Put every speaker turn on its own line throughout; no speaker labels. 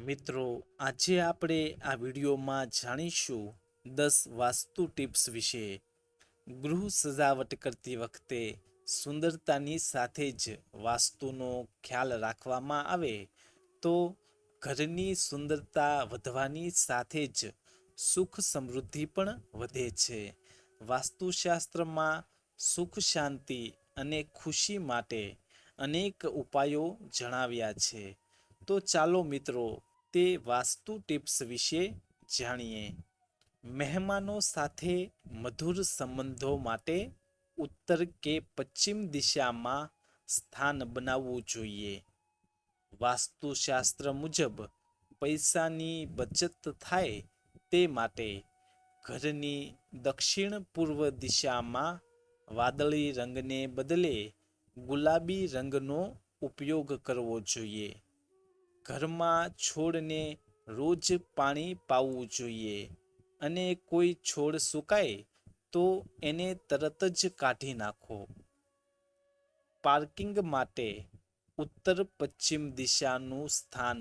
મિત્રો, આજે આપણે આ વિડીયોમાં જાણીશું 10 વાસ્તુ ટિપ્સ વિશે. ગૃહ સજાવટ કરતી વખતે સુંદરતાની સાથે જ વાસ્તુનો ખ્યાલ રાખવામાં આવે તો ઘરની સુંદરતા વધવાની સાથે જ સુખ સમૃદ્ધિ પણ વધે છે. વાસ્તુશાસ્ત્રમાં સુખ શાંતિ અને ખુશી માટે અનેક ઉપાયો જણાવ્યા છે. તો ચાલો મિત્રો તે વાસ્તુ ટિપ્સ વિશે જાણીએ. મહેમાનો સાથે મધુર સંબંધો માટે ઉત્તર કે પશ્ચિમ દિશામાં સ્થાન બનાવવું જોઈએ. વાસ્તુશાસ્ત્ર મુજબ પૈસાની બચત થાય તે માટે ઘરની દક્ષિણ પૂર્વ દિશામાં વાદળી રંગને બદલે ગુલાબી રંગનો ઉપયોગ કરવો જોઈએ. ઘરમાં છોડને રોજ પાણી પાવું જોઈએ અને કોઈ છોડ સુકાય તો એને તરત જ કાઢી નાખો. પાર્કિંગ માટે ઉત્તર પશ્ચિમ દિશાનું સ્થાન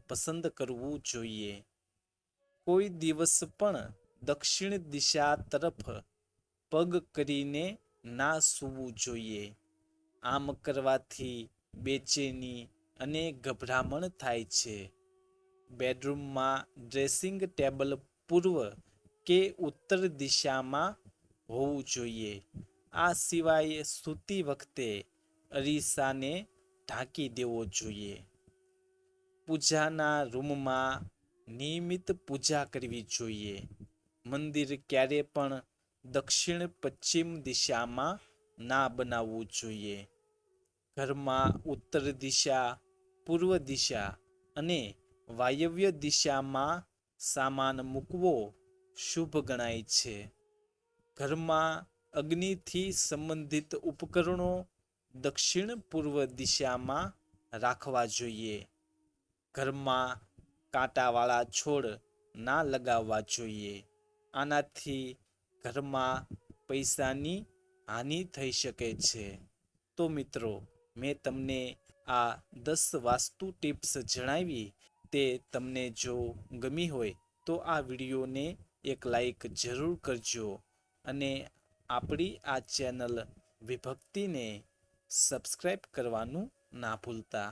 પસંદ કરવું જોઈએ. કોઈ દિવસ પણ દક્ષિણ દિશા તરફ પગ કરીને ના સૂવું જોઈએ. આમ કરવાથી બેચેની અને ગભરામણ થાય છે. બેડરૂમમાં ડ્રેસિંગ ટેબલ પૂર્વ કે ઉત્તર દિશામાં હોવું જોઈએ. આ સિવાય સૂતી વખતે અરીસાને ઢાંકી દેવો જોઈએ. પૂજાના રૂમમાં નિયમિત પૂજા કરવી જોઈએ. મંદિર ક્યારે પણ દક્ષિણ પશ્ચિમ દિશામાં ના બનાવવું જોઈએ. ઘરમાં ઉત્તર દિશા, પૂર્વ દિશા અને વાયવ્ય દિશામાં સામાન મૂકવો શુભ ગણાય છે. ઘરમાં અગ્નિથી સંબંધિત ઉપકરણો દક્ષિણ પૂર્વ દિશામાં રાખવા જોઈએ. ઘરમાં કાંટાવાળા છોડ ના લગાવવા જોઈએ. આનાથી ઘરમાં પૈસાની હાનિ થઈ શકે છે. તો મિત્રો, મેં તમને આ 10 વાસ્તુ ટિપ્સ જણાવી તે તમને જો ગમી હોય તો આ વિડીયોને એક લાઈક જરૂર કરજો અને આપણી આ ચેનલ વિભક્તિને સબસ્ક્રાઈબ કરવાનું ના ભૂલતા.